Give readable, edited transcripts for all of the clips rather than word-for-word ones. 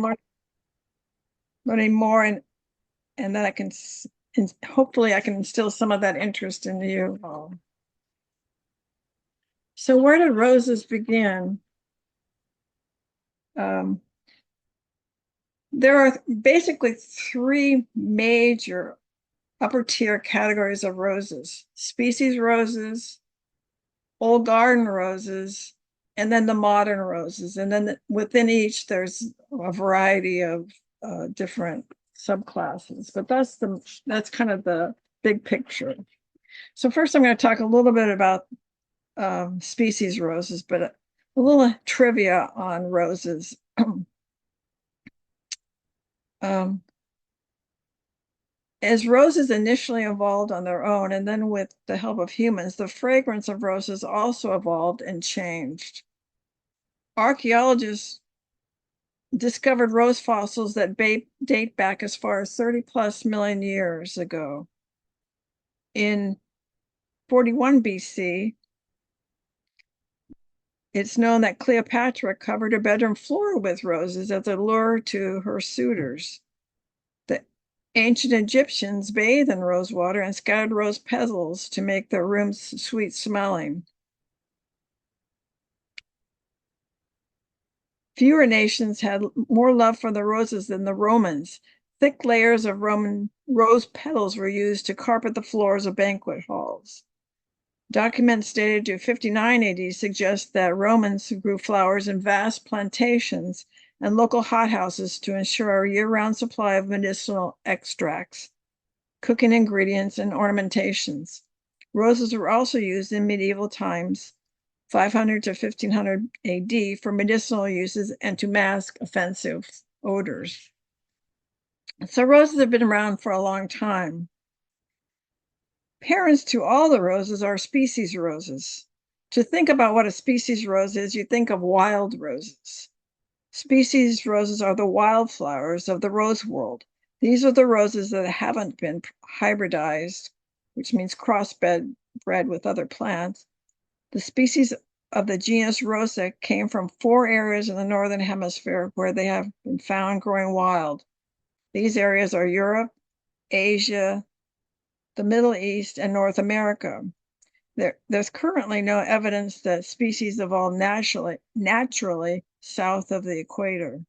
I'm learning more, and then I can, and hopefully I can instill some of that interest in you. So where did roses begin? Um, there are basically three major upper tier categories of roses: species roses, old garden roses, and then the modern roses. And then within each, there's a variety of different subclasses. But that's kind of the big picture. So first, I'm going to talk a little bit about species roses, but a little trivia on roses. um, as roses initially evolved on their own, and then with the help of humans, the fragrance of roses also evolved and changed. Archaeologists discovered rose fossils that date back as far as 30 plus million years ago. In 41 BC, it's known that Cleopatra covered her bedroom floor with roses as a lure to her suitors. The ancient Egyptians bathed in rose water and scattered rose petals to make their rooms sweet smelling. Fewer nations had more love for the roses than the Romans. Thick layers of Roman rose petals were used to carpet the floors of banquet halls. Documents dated to 59 AD suggest that Romans grew flowers in vast plantations and local hothouses to ensure a year-round supply of medicinal extracts, cooking ingredients, and ornamentations. Roses were also used in medieval times, 500 to 1500 AD, for medicinal uses and to mask offensive odors. So roses have been around for a long time. Parents to all the roses are species roses. To think about what a species rose is, you think of wild roses. Species roses are the wildflowers of the rose world. These are the roses that haven't been hybridized, which means crossbred with other plants. The species of the genus Rosa came from 4 areas in the Northern Hemisphere where they have been found growing wild. These areas are Europe, Asia, the Middle East, and North America. There's currently no evidence that species evolved naturally south of the equator.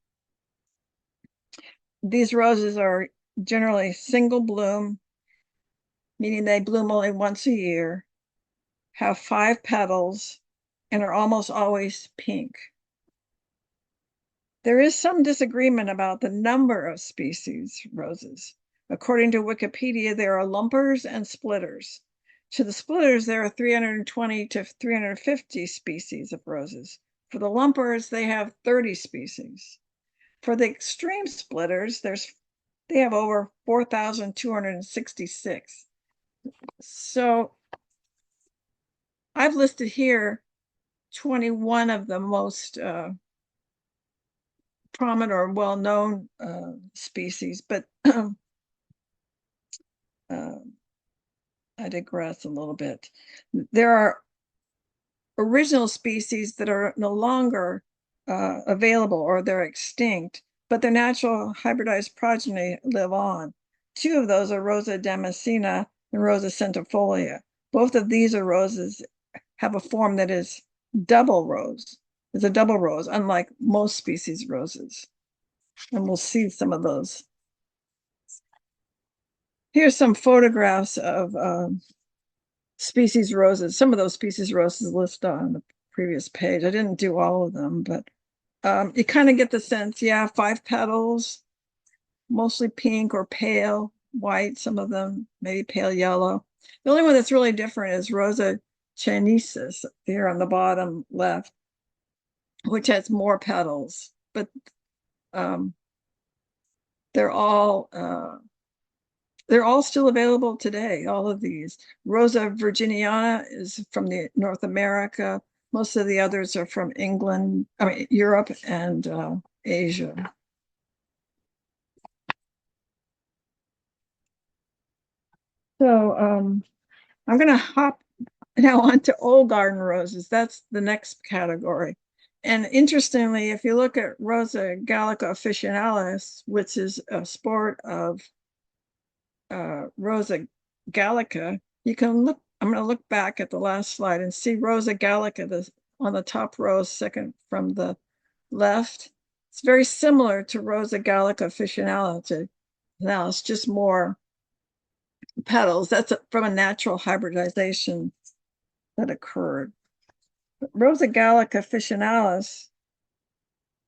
These roses are generally single bloom, meaning they bloom only once a year, have 5 petals, and are almost always pink. There is some disagreement about the number of species roses. According to Wikipedia, there are lumpers and splitters. To the splitters, there are 320 to 350 species of roses. For the lumpers, they have 30 species. For the extreme splitters, they have over 4,266. So I've listed here 21 of the most prominent or well-known species, but I digress a little bit. There are original species that are no longer available or they're extinct, but their natural hybridized progeny live on. 2 of those are Rosa damascena and Rosa centifolia. Both of these are roses have a form that is double rose. It's a double rose, unlike most species roses. And we'll see some of those. Here's some photographs of species roses. Some of those species roses listed on the previous page. I didn't do all of them, but you kind of get the sense, yeah, 5 petals, mostly pink or pale white, some of them maybe pale yellow. The only one that's really different is Rosa chinesis here on the bottom left, which has more petals, but they're all still available today, all of these. Rosa virginiana is from North America. Most of the others are from Europe and Asia. So I'm going to hop now onto old garden roses. That's the next category. And interestingly, if you look at Rosa gallica officinalis, which is a sport of Rosa gallica, you can look, I'm going to look back at the last slide and see Rosa gallica on the top row, second from the left. It's very similar to Rosa gallica officinalis. Now it's just more petals. That's from a natural hybridization that occurred. But Rosa gallica officinalis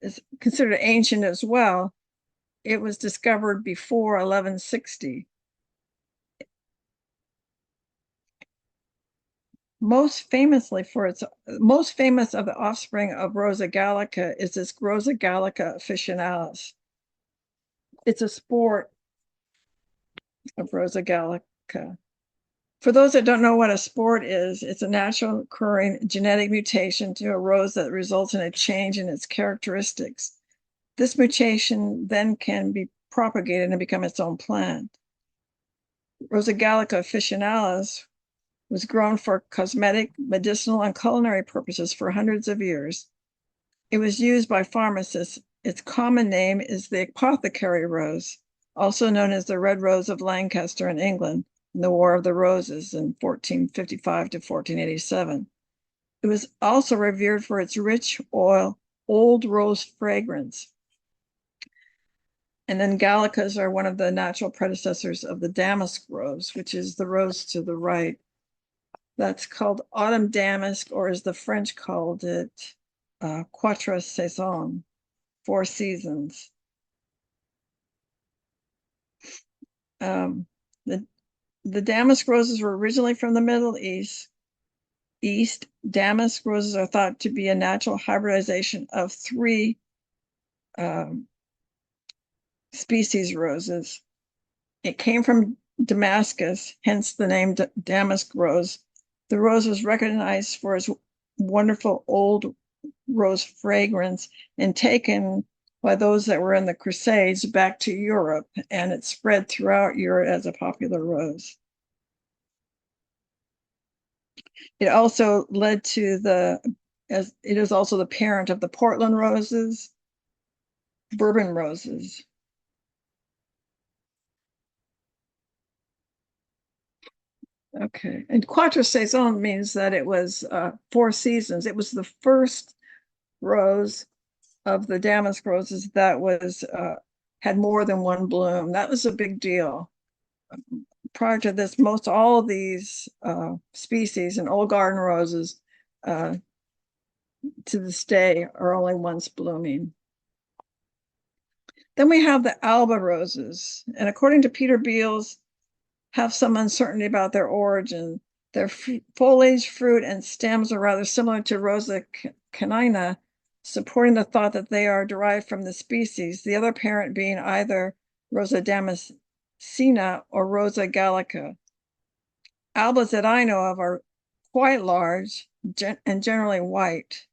is considered ancient as well. It was discovered before 1160. Most famous of the offspring of Rosa gallica is this Rosa gallica officinalis. It's a sport of Rosa gallica. For those that don't know what a sport is, it's a natural occurring genetic mutation to a rose that results in a change in its characteristics. This mutation then can be propagated and become its own plant. Rosa gallica officinalis was grown for cosmetic, medicinal, and culinary purposes for hundreds of years. It was used by pharmacists. Its common name is the apothecary rose, also known as the Red Rose of Lancaster in England in the War of the Roses in 1455 to 1487. It was also revered for its rich oil, old rose fragrance. And then gallicas are one of the natural predecessors of the damask rose, which is the rose to the right. That's called autumn damask, or as the French called it, quatre saisons, 4 seasons. The damask roses were originally from the Middle East. Damask roses are thought to be a natural hybridization of 3 species roses. It came from Damascus, hence the name damask rose. The rose was recognized for its wonderful old rose fragrance and taken by those that were in the Crusades back to Europe, and it spread throughout Europe as a popular rose. It also led to it is also the parent of the Portland roses, Bourbon roses. Okay, and quatre saisons means that it was 4 seasons. It was the first rose of the damask roses that was had more than one bloom. That was a big deal. Prior to this, most all of these species and old garden roses to this day are only once blooming. Then we have the Alba roses, and according to Peter Beals, have some uncertainty about their origin. Their foliage, fruit, and stems are rather similar to Rosa canina, supporting the thought that they are derived from the species, the other parent being either Rosa damascena or Rosa gallica. Albas that I know of are quite large and generally white.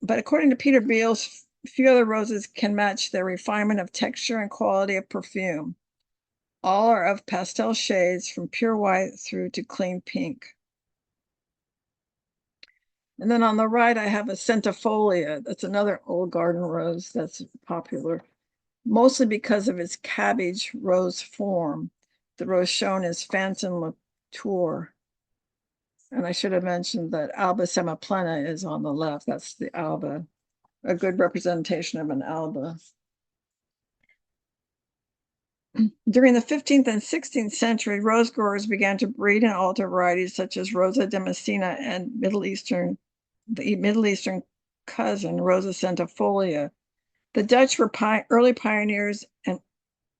But according to Peter Beals, few other roses can match their refinement of texture and quality of perfume. All are of pastel shades from pure white through to clean pink. And then on the right, I have a centifolia. That's another old garden rose that's popular, mostly because of its cabbage rose form. The rose shown is Fanson Latour. And I should have mentioned that Alba semiplena is on the left. That's the Alba, a good representation of an Alba. During the 15th and 16th century, rose growers began to breed and alter varieties such as Rosa damascena and the Middle Eastern cousin, Rosa centifolia. The Dutch were early pioneers, and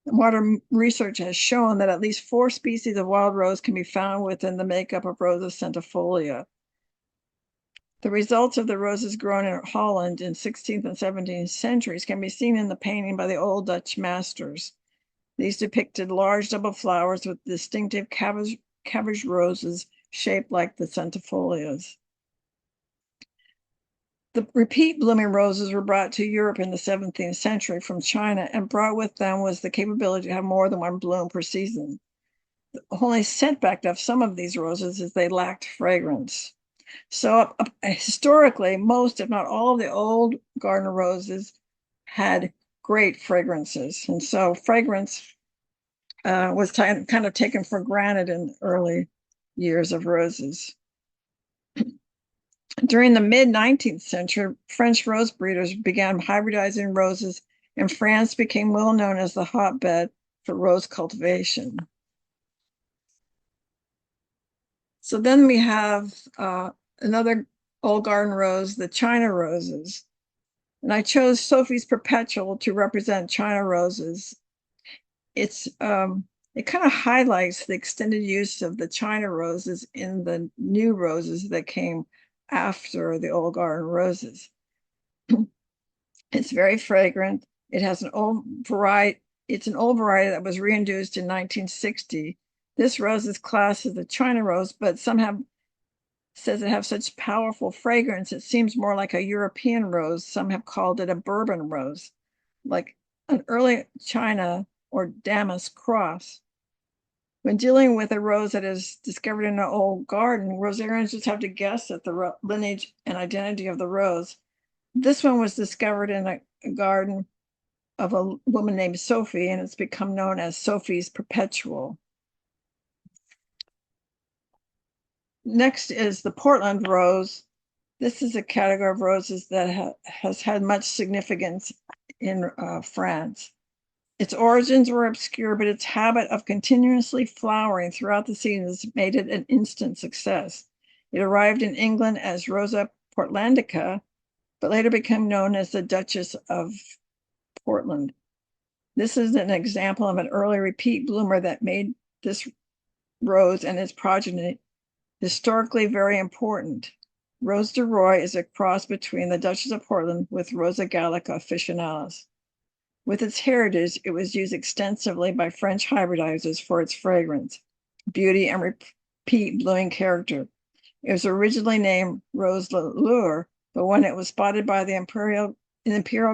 modern research has shown that at least 4 species of wild rose can be found within the makeup of Rosa centifolia. The results of the roses grown in Holland in 16th and 17th centuries can be seen in the painting by the old Dutch masters. These depicted large double flowers with distinctive cabbage roses shaped like the centifolias. The repeat blooming roses were brought to Europe in the 17th century from China, and brought with them was the capability to have more than one bloom per season. The only setback of some of these roses is they lacked fragrance. So historically, most, if not all, of the old Gardner roses had great fragrances. And so fragrance was kind of taken for granted in the early years of roses. During the mid-19th century, French rose breeders began hybridizing roses, and France became well known as the hotbed for rose cultivation. So then we have another old garden rose, the China roses. And I chose Sophie's Perpetual to represent China roses. It kind of highlights the extended use of the China roses in the new roses that came after the old garden roses. It's very fragrant. It has an old variety. It's an old variety that was reintroduced in 1960. This rose is classed as the China rose, but some have says it has such powerful fragrance, it seems more like a European rose. Some have called it a bourbon rose, like an early China or damask cross. When dealing with a rose that is discovered in an old garden, rosarians just have to guess at the lineage and identity of the rose. This one was discovered in a garden of a woman named Sophie, and it's become known as Sophie's Perpetual. Next is the Portland rose. This is a category of roses that has had much significance in France. Its origins were obscure, but its habit of continuously flowering throughout the seasons made it an instant success. It arrived in England as Rosa Portlandica, but later became known as the Duchess of Portland. This is an example of an early repeat bloomer that made this rose and its progeny historically very important. Rose de Roy is a cross between the Duchess of Portland with Rosa Gallica officinalis. With its heritage, it was used extensively by French hybridizers for its fragrance, beauty, and repeat blooming character. It was originally named Rose Lure, but when it was spotted by the Imperial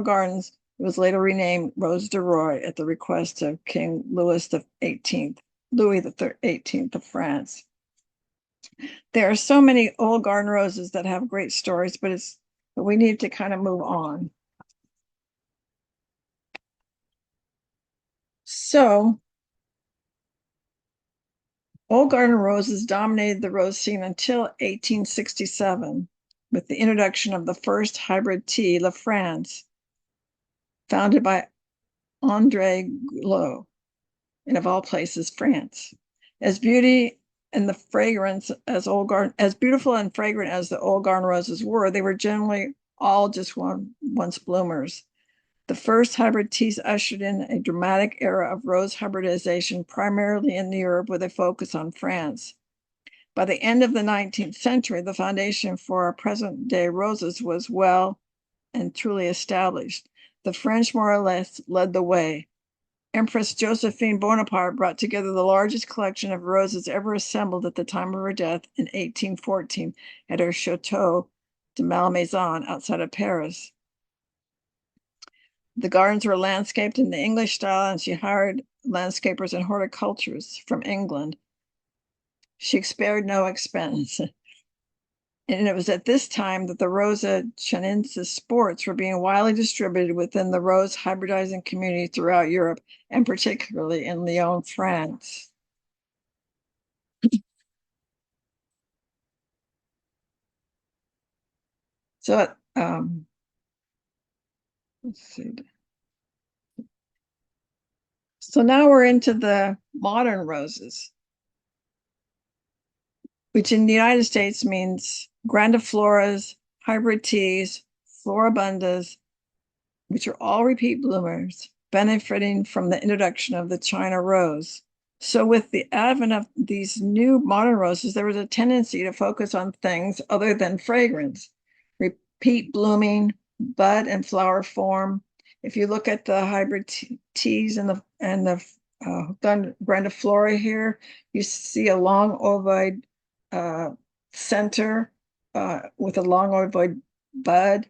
Gardens, it was later renamed Rose de Roy at the request of King Louis XVIII of France. There are so many old garden roses that have great stories, but we need to kind of move on. So, old garden roses dominated the rose scene until 1867 with the introduction of the first hybrid tea, La France, founded by André Gulot, and of all places, France. As beauty and the fragrance as beautiful and fragrant as the old garden roses were, they were generally all just once bloomers. The first hybrid teas ushered in a dramatic era of rose hybridization, primarily in Europe with a focus on France. By the end of the 19th century, the foundation for our present-day roses was well and truly established. The French more or less led the way. Empress Josephine Bonaparte brought together the largest collection of roses ever assembled at the time of her death in 1814 at her Chateau de Malmaison outside of Paris. The gardens were landscaped in the English style, and she hired landscapers and horticulturists from England. She spared no expense. And it was at this time that the Rosa chinensis sports were being widely distributed within the rose hybridizing community throughout Europe, and particularly in Lyon, France. So, let's see. So now we're into the modern roses, which in the United States means grandifloras, hybrid teas, floribundas, which are all repeat bloomers, benefiting from the introduction of the China rose. So with the advent of these new modern roses, there was a tendency to focus on things other than fragrance, repeat blooming, bud and flower form. If you look at the hybrid teas and the grandiflora here, you see a long ovoid center with a long ovoid bud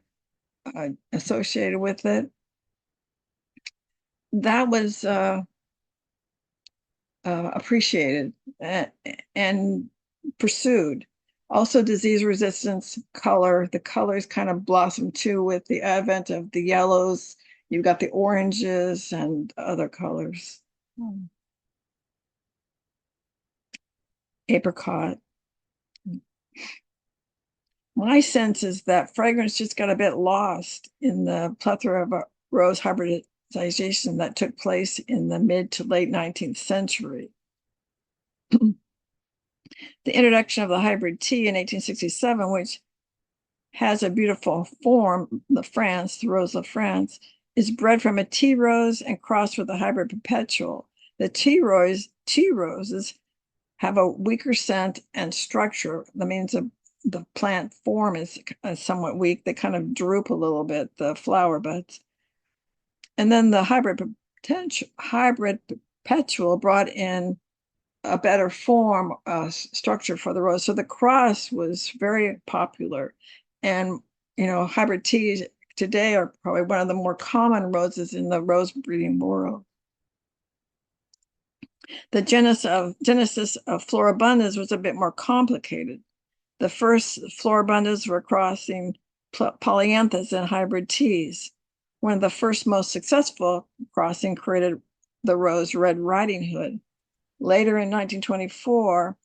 associated with it. That was appreciated and pursued. Also disease resistance, color. The colors kind of blossom too with the advent of the yellows. You've got the oranges and other colors. Apricot. My sense is that fragrance just got a bit lost in the plethora of rose hybridization that took place in the mid to late 19th century. The introduction of the hybrid tea in 1867, which has a beautiful form, the rose of France, is bred from a tea rose and crossed with a hybrid perpetual. The tea roses have a weaker scent and structure. That means the plant form is somewhat weak. They kind of droop a little bit, the flower buds. And then the hybrid perpetual brought in a better form structure for the rose. So the cross was very popular. And, hybrid teas today are probably one of the more common roses in the rose breeding world. The genesis of floribundas was a bit more complicated. The first floribundas were crossing polyanthus and hybrid teas. One of the first most successful crossing created the rose Red Riding Hood. Later in 1924,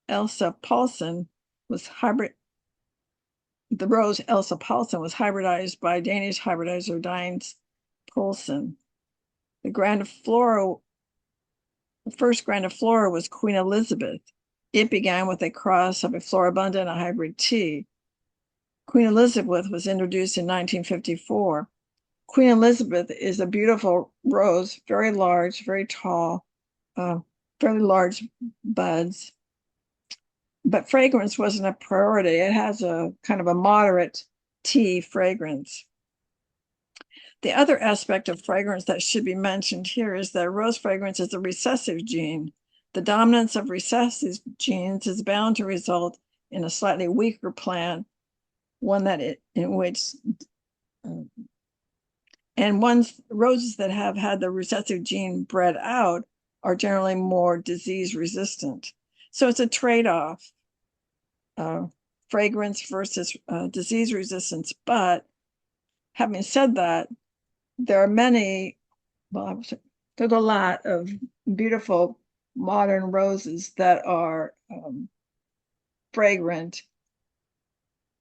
Elsa Paulsen was the rose Elsa Paulsen was hybridized by Danish hybridizer Dines Poulsen. The first grandiflora was Queen Elizabeth. It began with a cross of a floribunda and a hybrid tea. Queen Elizabeth was introduced in 1954. Queen Elizabeth is a beautiful rose, very large, very tall, very large buds. But fragrance wasn't a priority. It has a kind of a moderate tea fragrance. The other aspect of fragrance that should be mentioned here is that rose fragrance is a recessive gene. The dominance of recessive genes is bound to result in a slightly weaker plant, one that in which roses that have had the recessive gene bred out are generally more disease resistant. So it's a trade-off, fragrance versus disease resistance. But having said that, there's a lot of beautiful modern roses that are fragrant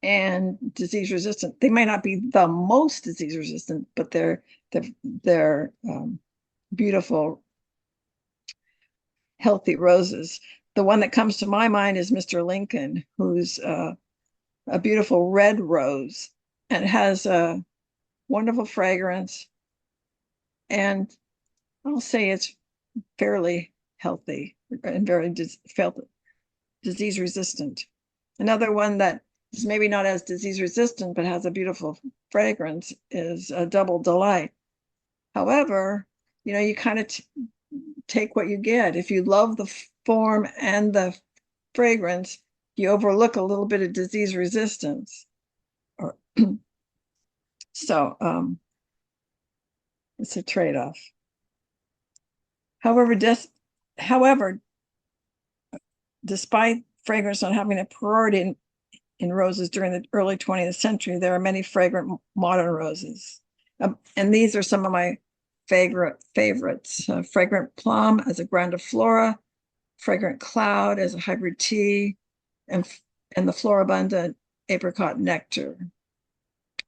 and disease resistant. They might not be the most disease resistant, but they're beautiful, healthy roses. The one that comes to my mind is Mr. Lincoln, who's a beautiful red rose and has a wonderful fragrance. And I'll say it's fairly healthy and very disease resistant. Another one that is maybe not as disease resistant, but has a beautiful fragrance is a Double Delight. However, you kind of take what you get. If you love the form and the fragrance, you overlook a little bit of disease resistance. So it's a trade-off. However, despite fragrance not having a priority in roses during the early 20th century, there are many fragrant modern roses. And these are some of my favorites. Fragrant Plum as a grandiflora, Fragrant Cloud as a hybrid tea, and the Floribunda Apricot Nectar.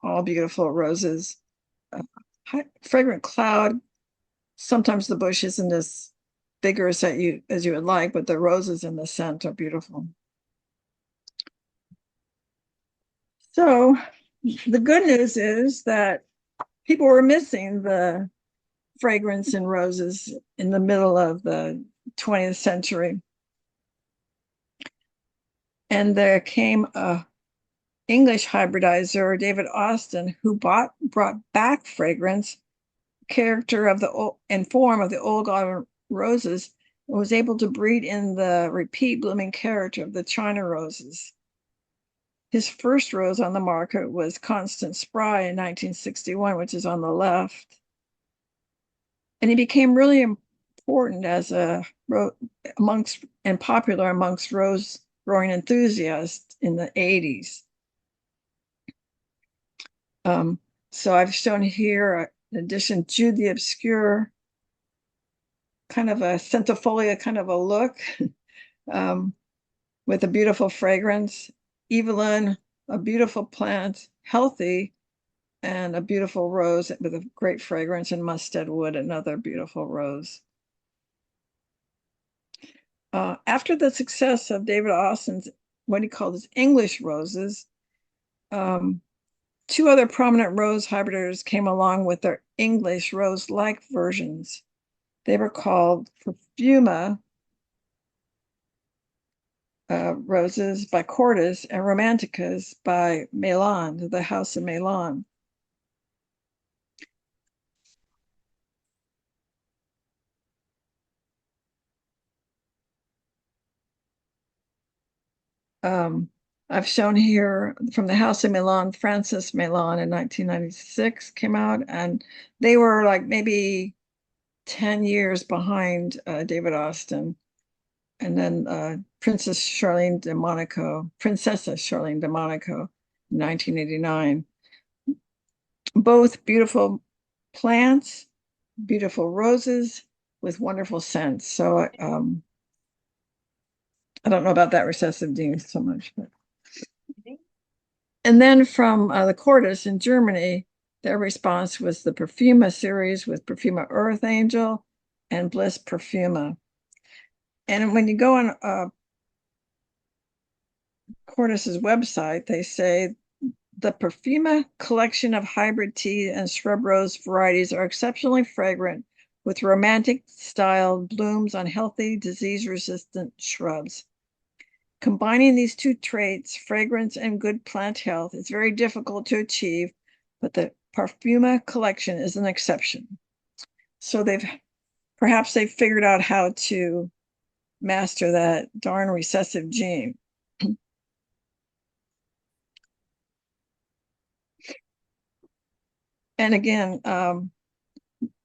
All beautiful roses. Fragrant Cloud, sometimes the bush isn't as vigorous as you would like, but the roses in the scent are beautiful. So the good news is that people were missing the fragrance in roses in the middle of the 20th century. And there came a English hybridizer, David Austin, who brought back fragrance, character of and form of the old garden roses, and was able to breed in the repeat blooming character of the China roses. His first rose on the market was Constant Spry in 1961, which is on the left. And he became really important as popular amongst rose growing enthusiast in the 80s. So I've shown here, in addition, Jude the Obscure, kind of a centifolia kind of a look, with a beautiful fragrance. Evelyn, a beautiful plant, healthy, and a beautiful rose with a great fragrance. And Mustard Wood, another beautiful rose. After the success of David Austin's, what he called his English roses, two other prominent rose hybridizers came along with their English rose-like versions. They were called Perfuma roses by Cordes and Romanticas by Maryellen, the House of Maryellen. I've shown here from the House of Maryellen, Francis Maryellen in 1996 came out, and they were like maybe 10 years behind David Austin. And then Princess Charlene de Monaco, in 1989. Both beautiful plants, beautiful roses with wonderful scents. So I don't know about that recessive gene so much. But. And then from the Cordes in Germany, their response was the Perfuma series with Perfuma Earth Angel and Bliss Perfuma. And when you go on Cordes's website, they say the Perfuma collection of hybrid tea and shrub rose varieties are exceptionally fragrant with romantic styled blooms on healthy disease-resistant shrubs. Combining these two traits, fragrance and good plant health, is very difficult to achieve, but the Perfuma collection is an exception. So perhaps they've figured out how to master that darn recessive gene. And again,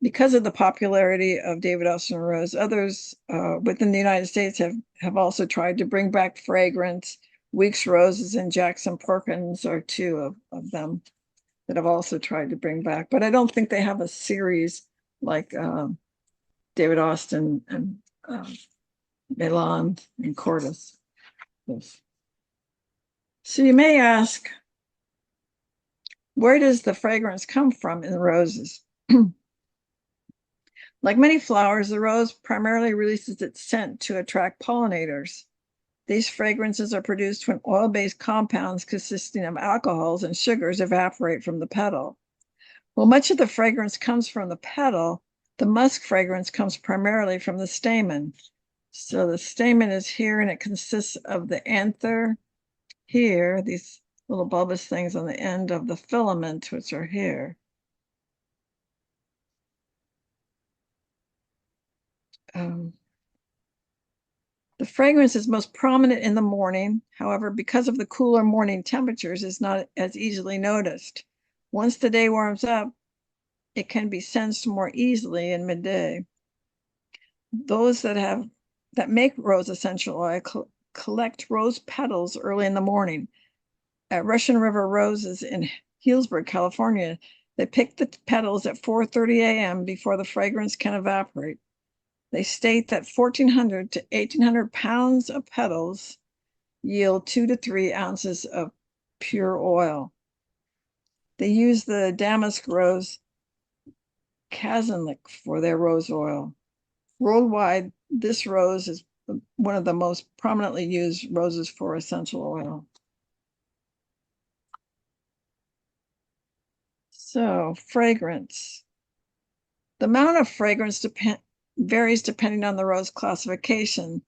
because of the popularity of David Austin Rose, others within the United States have also tried to bring back fragrance. Weeks Roses and Jackson Perkins are two of them that have also tried to bring back. But I don't think they have a series like David Austin and Maryellen and Cordes. Yes. So you may ask, where does the fragrance come from in the roses? Like many flowers, the rose primarily releases its scent to attract pollinators. These fragrances are produced when oil-based compounds consisting of alcohols and sugars evaporate from the petal. While much of the fragrance comes from the petal, the musk fragrance comes primarily from the stamen. So the stamen is here, and it consists of the anther here, these little bulbous things on the end of the filament, which are here. The fragrance is most prominent in the morning. However, because of the cooler morning temperatures, is not as easily noticed. Once the day warms up, it can be sensed more easily in midday. Those that make rose essential oil collect rose petals early in the morning. At Russian River Roses in Healdsburg, California, they pick the petals at 4:30 a.m. before the fragrance can evaporate. They state that 1,400 to 1,800 pounds of petals yield 2 to 3 ounces of pure oil. They use the damask rose Kazanlik for their rose oil. Worldwide, this rose is one of the most prominently used roses for essential oil. So, fragrance. The amount of fragrance varies depending on the rose classification.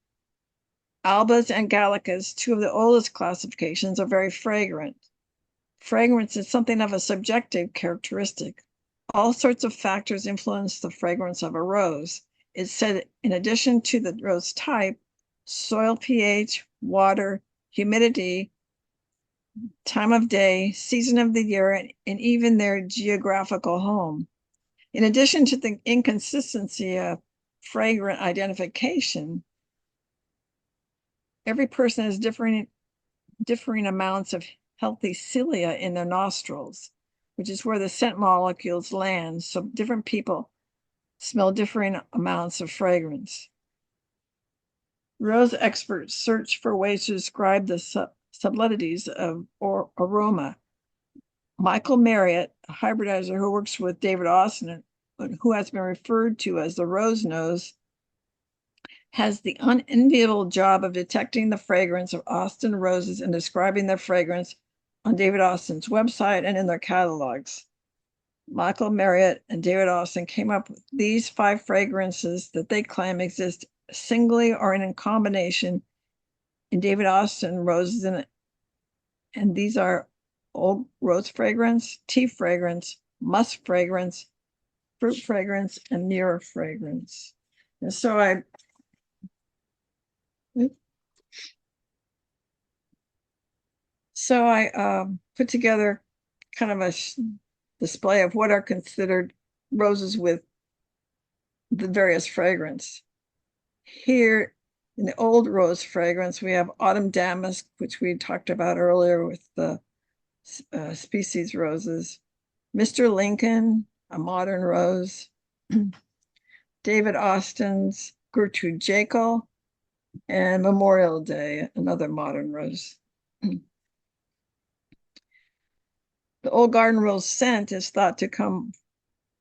Albas and Gallicas, two of the oldest classifications, are very fragrant. Fragrance is something of a subjective characteristic. All sorts of factors influence the fragrance of a rose. It's said in addition to the rose type, soil pH, water, humidity, time of day, season of the year, and even their geographical home. In addition to the inconsistency of fragrant identification, Every person has differing amounts of healthy cilia in their nostrils, which is where the scent molecules land. So different people smell differing amounts of fragrance. Rose experts search for ways to describe the subtleties of aroma. Michael Marriott, a hybridizer who works with David Austin, who has been referred to as the rose nose, has the unenviable job of detecting the fragrance of Austin roses and describing their fragrance on David Austin's website and in their catalogs. Michael Marriott and David Austin came up with these 5 fragrances that they claim exist singly or in combination in David Austin roses, and these are old rose fragrance, tea fragrance, musk fragrance, fruit fragrance, and myrrh fragrance. And so I put together kind of a display of what are considered roses with the various fragrance. Here in the old rose fragrance, we have autumn damask, which we talked about earlier with the species roses. Mr. Lincoln, a modern rose. David Austin's Gertrude Jekyll, and Memorial Day, another modern rose. The old garden rose scent is thought to come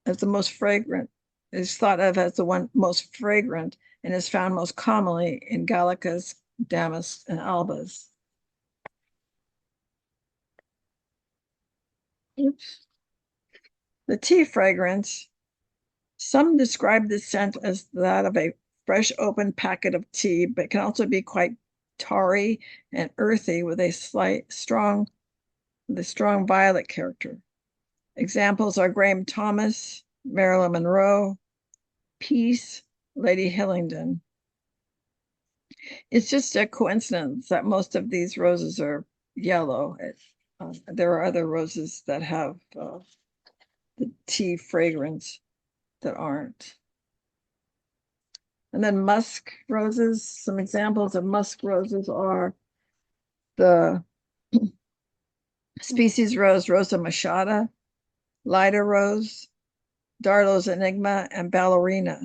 as the most fragrant, is thought of as the one most fragrant, and is found most commonly in Gallicas, Damasks, and Albas. Oops. The tea fragrance, some describe the scent as that of a fresh open packet of tea, but can also be quite tarry and earthy with a strong violet character. Examples are Graham Thomas, Marilyn Monroe, Peace, Lady Hillingdon. It's just a coincidence that most of these roses are yellow. There are other roses that have the tea fragrance that aren't. And then musk roses. Some examples of musk roses are the species rose, Rosa machata, Lida rose, Darlow's Enigma, and Ballerina.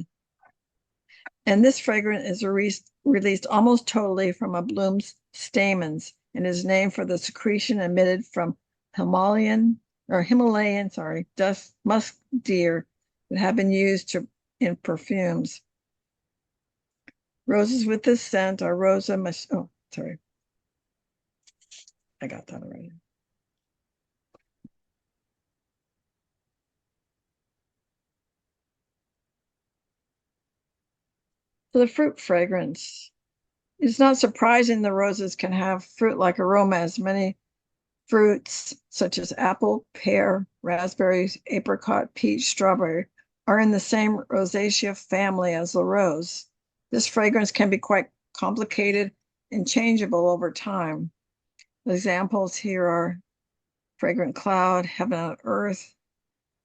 And this fragrance is released almost totally from a bloom's stamens and is named for the secretion emitted from Himalayan dust musk deer that have been used in perfumes. Roses with this scent are I got that already. So the fruit fragrance. It's not surprising the roses can have fruit-like aroma, as many fruits such as apple, pear, raspberries, apricot, peach, strawberry are in the same Rosaceae family as the rose. This fragrance can be quite complicated and changeable over time. Examples here are Fragrant Cloud, Heaven on Earth,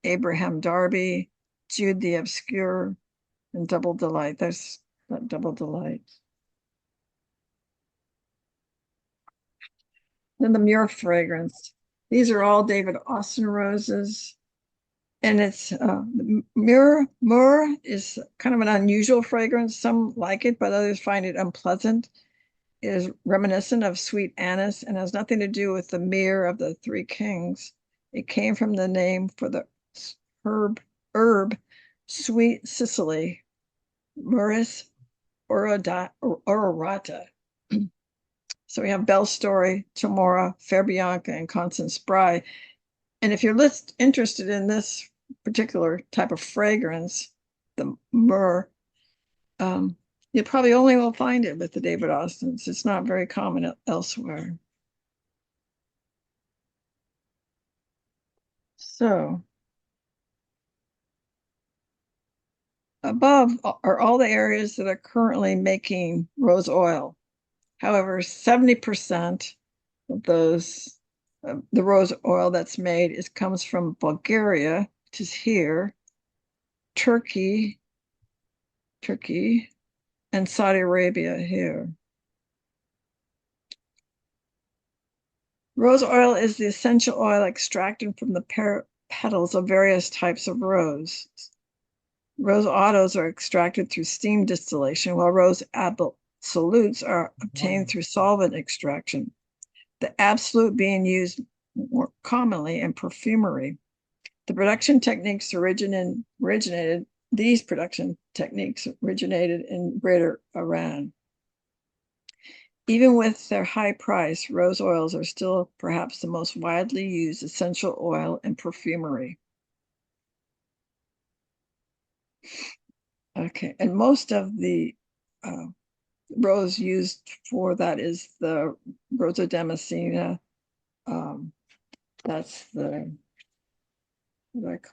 Abraham Darby, Jude the Obscure, and Double Delight. There's that Double Delight. Then the myrrh fragrance. These are all David Austin roses. And it's myrrh is kind of an unusual fragrance. Some like it, but others find it unpleasant. It is reminiscent of sweet anise and has nothing to do with the myrrh of the Three Kings. It came from the name for the herb sweet Sicily, Myrrhis ororata. So we have Belle Story, Chamora, Fair Bianca, and Constance Spry. And if you're interested in this particular type of fragrance, the myrrh, you probably only will find it with the David Austins. It's not very common elsewhere. So above are all the areas that are currently making rose oil. However, 70% of those, the rose oil that's made comes from Bulgaria, which is here, Turkey, and Saudi Arabia here. Rose oil is the essential oil extracted from the petals of various types of rose. Rose ottos are extracted through steam distillation, while rose absolutes are obtained through solvent extraction. The absolute being used more commonly in perfumery. The production techniques originated in Greater Iran. Even with their high price, rose oils are still perhaps the most widely used essential oil in perfumery. Okay, and most of the rose used for that is the Rosa Damascena. That's the like.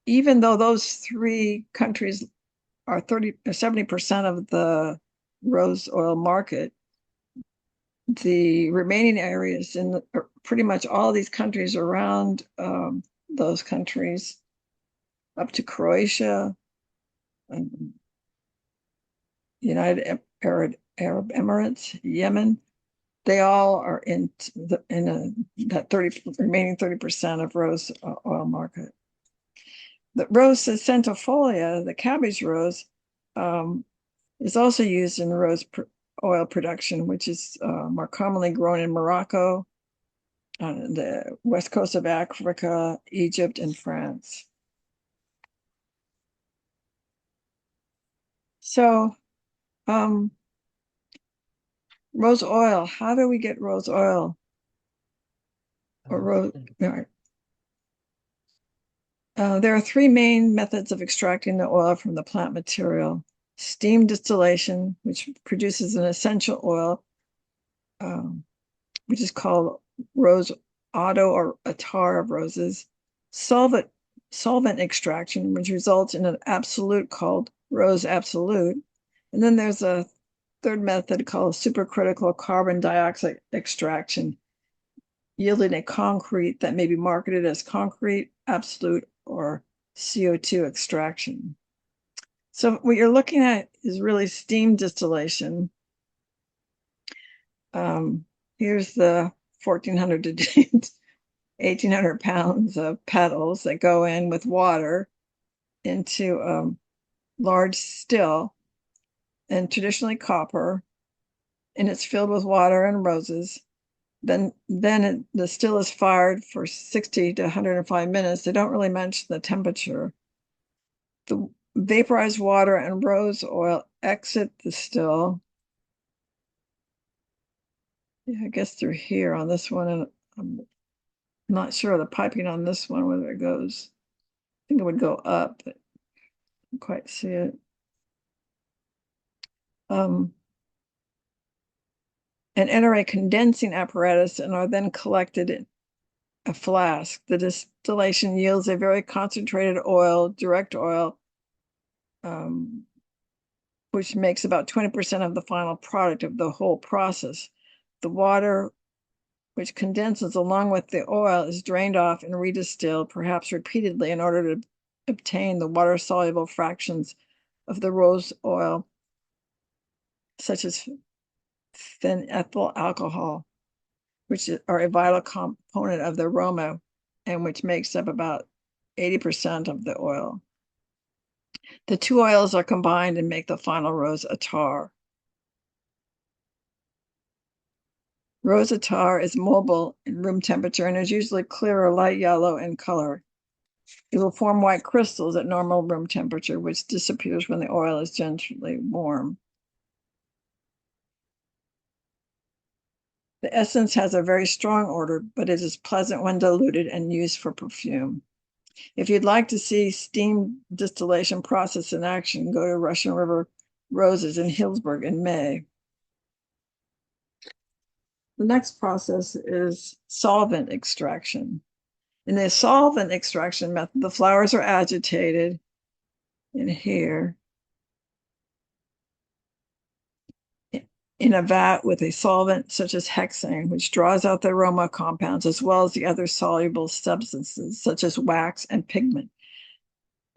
Even though those three countries are 30 or 70% of the rose oil market, the remaining areas in pretty much all these countries around those countries, up to Croatia, United Arab Emirates, Yemen, they all are in that remaining 30% of rose oil market. The rose centifolia, the cabbage rose, is also used in rose oil production, which is more commonly grown in Morocco, on the west coast of Africa, Egypt, and France. So, rose oil, how do we get rose oil? Or rose, there are three main methods of extracting the oil from the plant material. Steam distillation, which produces an essential oil, which is called rose otto or attar of roses. Solvent extraction, which results in an absolute called rose absolute. And then there's a third method called supercritical carbon dioxide extraction, yielding a concrete that may be marketed as concrete, absolute, or CO2 extraction. So what you're looking at is really steam distillation. Here's the 1,400 to 1,800 pounds of petals that go in with water into a large still, and traditionally copper, and it's filled with water and roses. Then the still is fired for 60 to 105 minutes. They don't really mention the temperature. The vaporized water and rose oil exit the still. Yeah, I guess through here on this one, and I'm not sure the piping on this one, whether it goes, I think it would go up, but I can't quite see it. And enter a condensing apparatus and are then collected in a flask. The distillation yields a very concentrated oil, direct oil, which makes about 20% of the final product of the whole process. The water, which condenses along with the oil, is drained off and redistilled, perhaps repeatedly, in order to obtain the water-soluble fractions of the rose oil, such as phenethyl alcohol, which are a vital component of the aroma and which makes up about 80% of the oil. The two oils are combined and make the final rose attar. Rose attar is mobile in room temperature and is usually clear or light yellow in color. It will form white crystals at normal room temperature, which disappears when the oil is gently warm. The essence has a very strong odor, but it is pleasant when diluted and used for perfume. If you'd like to see steam distillation process in action, go to Russian River Roses in Hillsburg in May. The next process is solvent extraction. In the solvent extraction method, the flowers are agitated in here in a vat with a solvent such as hexane, which draws out the aroma compounds as well as the other soluble substances such as wax and pigment.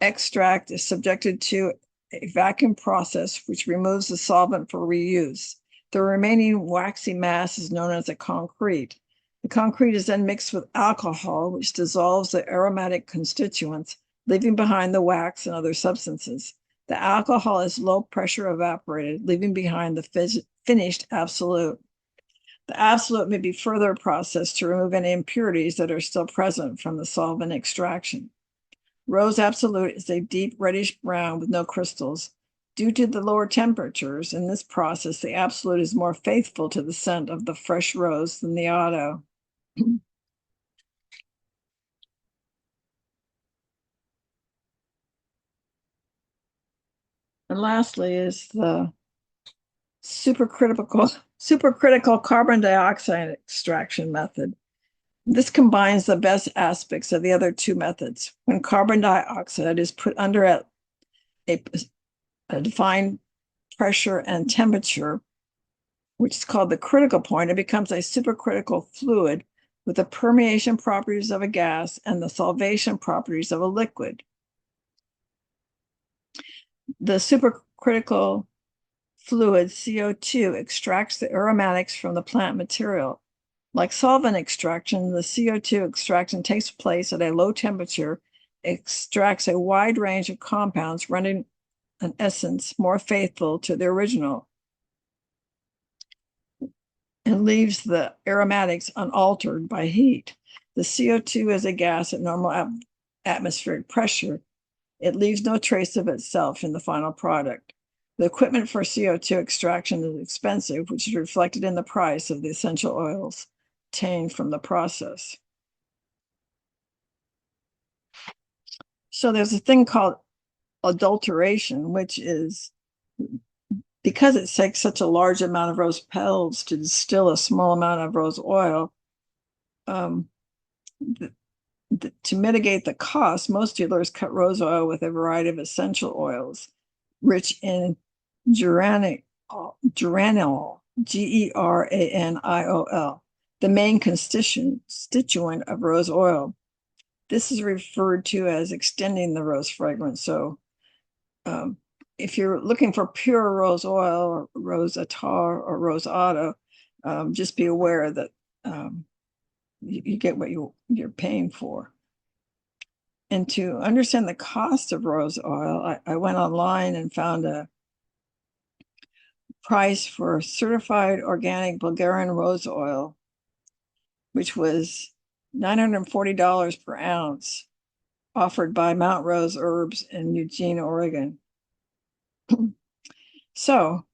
Extract is subjected to a vacuum process which removes the solvent for reuse. The remaining waxy mass is known as a concrete. The concrete is then mixed with alcohol, which dissolves the aromatic constituents, leaving behind the wax and other substances. The alcohol is low pressure evaporated, leaving behind the finished absolute. The absolute may be further processed to remove any impurities that are still present from the solvent extraction. Rose absolute is a deep reddish brown with no crystals. Due to the lower temperatures in this process, the absolute is more faithful to the scent of the fresh rose than the auto. And lastly is the supercritical carbon dioxide extraction method. This combines the best aspects of the other two methods. When carbon dioxide is put under a defined pressure and temperature, which is called the critical point, it becomes a supercritical fluid with the permeation properties of a gas and the solvation properties of a liquid. The supercritical fluid, CO2, extracts the aromatics from the plant material. Like solvent extraction, the CO2 extraction takes place at a low temperature, extracts a wide range of compounds, rendering an essence more faithful to the original, and leaves the aromatics unaltered by heat. The CO2 is a gas at normal atmospheric pressure. It leaves no trace of itself in the final product. The equipment for CO2 extraction is expensive, which is reflected in the price of the essential oils obtained from the process. So there's a thing called adulteration, which is because it takes such a large amount of rose petals to distill a small amount of rose oil, to mitigate the cost, most dealers cut rose oil with a variety of essential oils rich in geraniol, Geraniol, the main constituent of rose oil. This is referred to as extending the rose fragrance. So if you're looking for pure rose oil or rose attar or rose otto, just be aware that you get what you're paying for. And to understand the cost of rose oil, I went online and found a price for certified organic Bulgarian rose oil, which was $940 per ounce, offered by Mount Rose Herbs in Eugene, Oregon. So,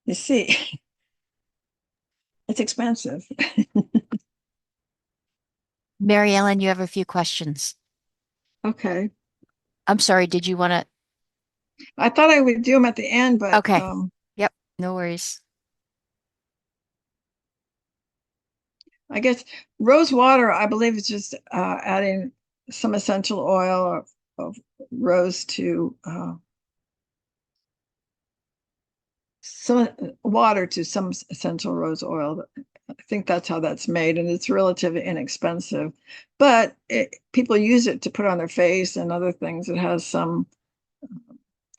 you see, it's expensive. Maryellen, you have a few questions. Okay. I'm sorry, did you want to? I thought I would do them at the end, but Okay. Yep, no worries. I guess rose water, I believe, is just adding some essential oil of rose to some water to some essential rose oil. I think that's how that's made, and it's relatively inexpensive. But people use it to put on their face and other things. It has some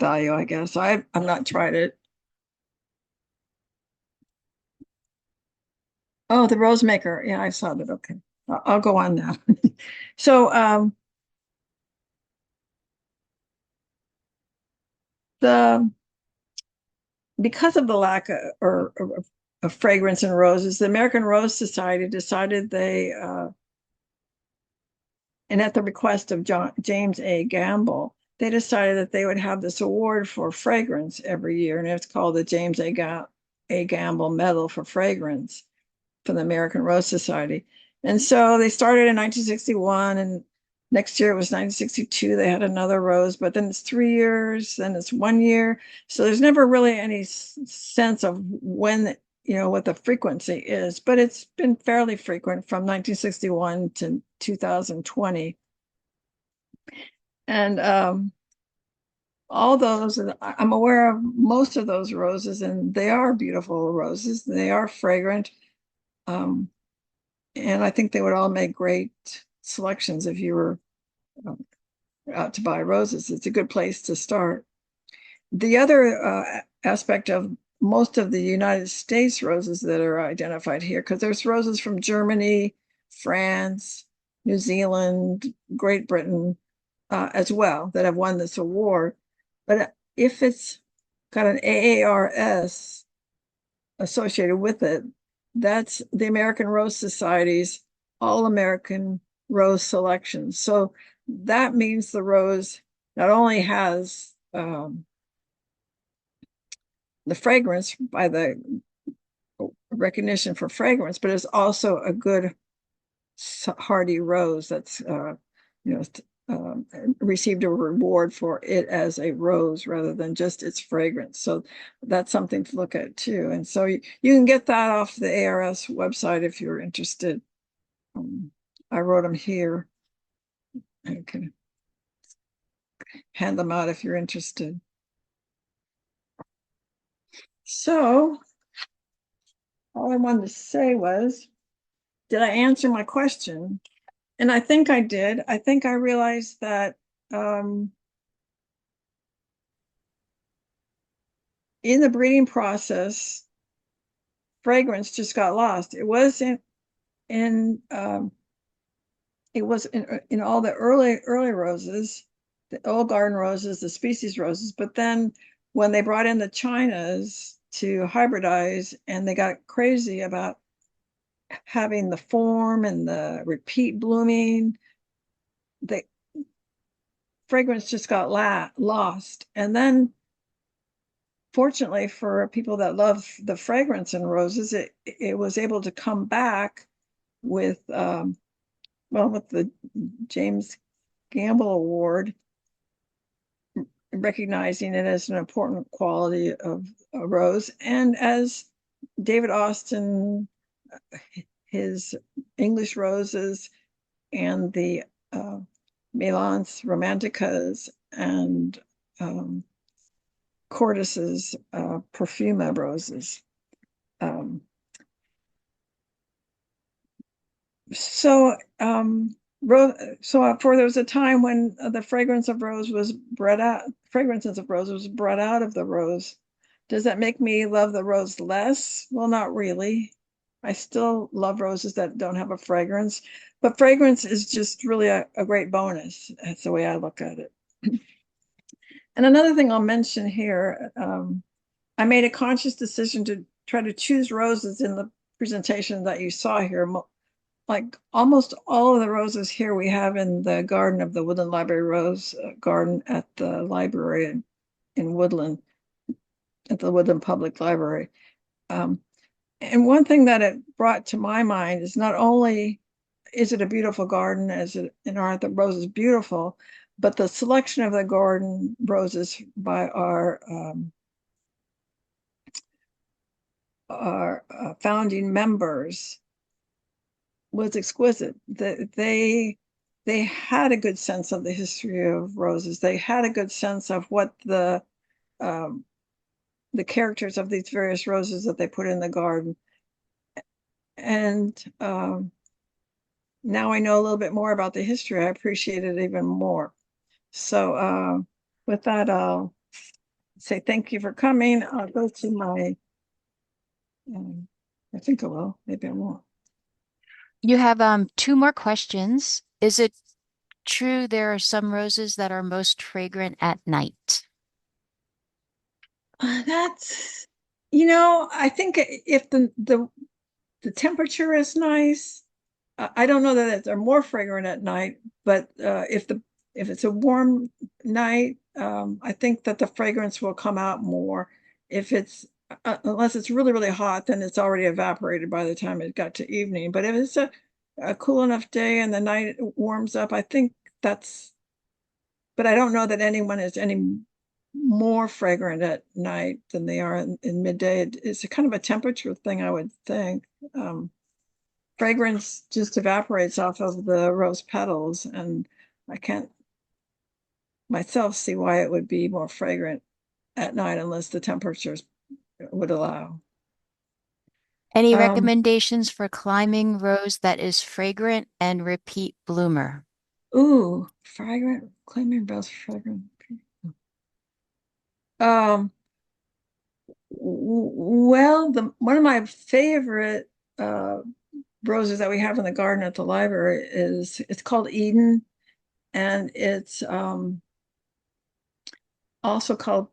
value, I guess. I've not tried it. Oh, the rose maker. Yeah, I saw that. Okay. I'll go on now. So the because of the lack of fragrance in roses, the American Rose Society decided they and at the request of James A. Gamble, they decided that they would have this award for fragrance every year, and it's called the James A. Gamble Medal for Fragrance from the American Rose Society. And so they started in 1961, and next year it was 1962. They had another rose, but then it's 3 years, then it's 1 year. So there's never really any sense of when, what the frequency is, but it's been fairly frequent from 1961 to 2020. And all those, and I'm aware of most of those roses, and they are beautiful roses. They are fragrant. Um, and I think they would all make great selections if you were um, out to buy roses. It's a good place to start. The other aspect of most of the United States roses that are identified here, because there's roses from Germany, France, New Zealand, Great Britain as well that have won this award. But if it's got an AARS associated with it, that's the American Rose Society's All American Rose Selection. So that means the rose not only has the fragrance by the recognition for fragrance, but it's also a good hardy rose that's you know received a reward for it as a rose rather than just its fragrance. So that's something to look at too. And so you can get that off the ARS website if you're interested. I wrote them here. I can hand them out if you're interested. So all I wanted to say was, did I answer my question? And I think I did. I think I realized that in the breeding process, fragrance just got lost. It wasn't in it was in all the early roses, the old garden roses, the species roses. But then when they brought in the Chinas to hybridize, and they got crazy about having the form and the repeat blooming, the fragrance just got lost. And then fortunately for people that love the fragrance in roses, it was able to come back with with the James Gamble Award, recognizing it as an important quality of a rose. And as David Austin, his English roses, and the Melance Romanticas and Cortis's Perfuma roses. So for there was a time when the fragrance of rose was bred out, fragrances of rose was bred out of the rose. Does that make me love the rose less? Well, not really. I still love roses that don't have a fragrance, but fragrance is just really a great bonus. That's the way I look at it. And another thing I'll mention here, I made a conscious decision to try to choose roses in the presentation that you saw here. Like almost all of the roses here we have in the garden of the Woodland Library Rose Garden at the library in Woodland, at the Woodland Public Library. And one thing that it brought to my mind is not only is it a beautiful garden, as it in art, the roses beautiful, but the selection of the garden roses by our founding members was exquisite. They had a good sense of the history of roses. They had a good sense of what the characters of these various roses that they put in the garden. And now I know a little bit more about the history. I appreciate it even more. So with that, I'll say thank you for coming. I'll go to my, I think I will, maybe I won't. You have two more questions. Is it true there are some roses that are most fragrant at night? That's, I think if the temperature is nice, I don't know that they're more fragrant at night, but if it's a warm night, I think that the fragrance will come out more. If it's unless it's really, really hot, then it's already evaporated by the time it got to evening. But if it's a cool enough day and the night warms up, I think that's, but I don't know that anyone is any more fragrant at night than they are in midday. It's a kind of a temperature thing, I would think. Fragrance just evaporates off of the rose petals, and I can't myself see why it would be more fragrant at night unless the temperatures would allow. Any Um, recommendations for climbing rose that is fragrant and repeat bloomer? ooh, fragrant, claiming bells, fragrant. Um, well, the one of my favorite roses that we have in the garden at the library is it's called Eden, and it's also called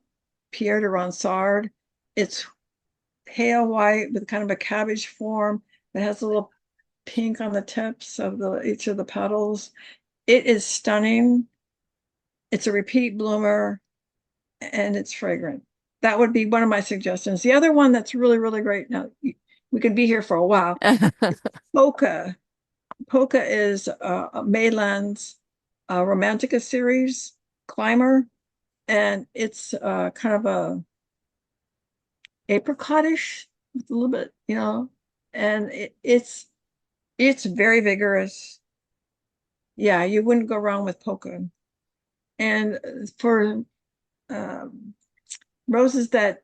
Pierre de Ronsard. It's pale white with kind of a cabbage form. It has a little pink on the tips of the each of the petals. It is stunning. It's a repeat bloomer and it's fragrant. That would be one of my suggestions. The other one that's really, really great. Now we could be here for a while. Polka. Polka is Mayland's Romantica series climber, and it's kind of a apricotish with a little bit, and it's very vigorous. Yeah, you wouldn't go wrong with polka. And for um, roses that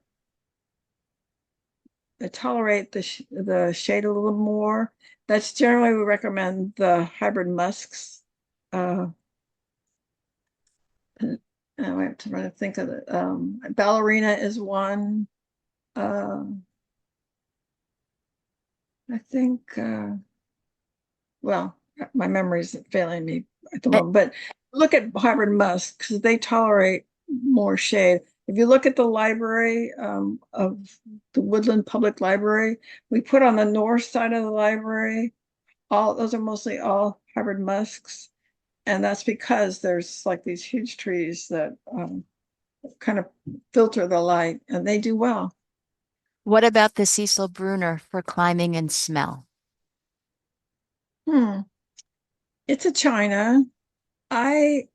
tolerate the shade a little more, that's generally we recommend the hybrid musks. Uh, I have to try to think of it. Ballerina is one. Uh, I think. Well, my memory is failing me at the Eh, moment, but look at hybrid musk because they tolerate more shade. If you look at the library of the Woodland Public Library, we put on the north side of the library, all those are mostly all hybrid musks. And that's because there's like these huge trees that kind of filter the light and they do well. What about the Cecil Bruner for climbing and smell? Hmm. It's a China. I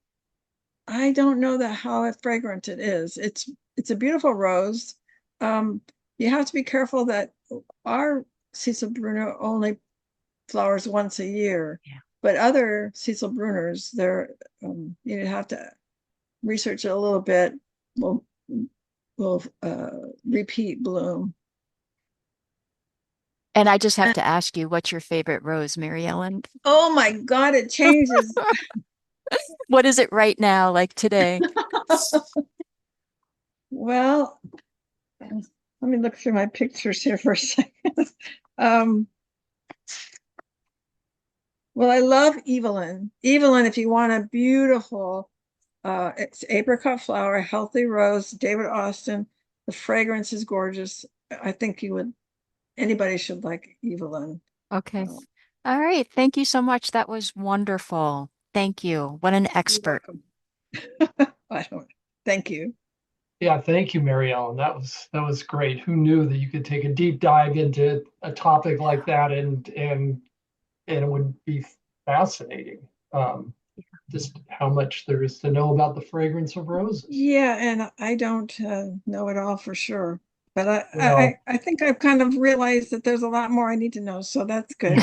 I don't know that how fragrant it is. It's a beautiful rose. Um, you have to be careful that our Cecil Bruner only flowers once a year, Yeah. but other Cecil Bruners, you have to research it a little bit. Will will repeat bloom. And I just have to ask you, what's your favorite rose, Mary Ellen? Oh my God, it changes. What is it right now, like today? Well, let me look through my pictures here for a second. Um, Well, I love Evelyn. Evelyn, if you want a beautiful, it's apricot flower, healthy rose, David Austin. The fragrance is gorgeous. I think anybody should like Evelyn. Okay. Uh, All right. Thank you so much. That was wonderful. Thank you. What an you're expert. welcome. I don't, thank you. Yeah, thank you, Mary Ellen. That was great. Who knew that you could take a deep dive into a topic like that and it would be fascinating. Um, just how much there is to know about the fragrance of roses. Yeah, and I don't know it all for sure, but Well, I think I've kind of realized that there's a lot more I need to know, so that's good.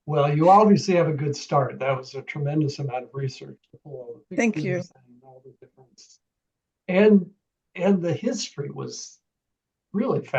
well, you obviously have a good start. That was a tremendous amount of research to pull all the Thank you. pictures and all the difference. And and the history was really fascinating.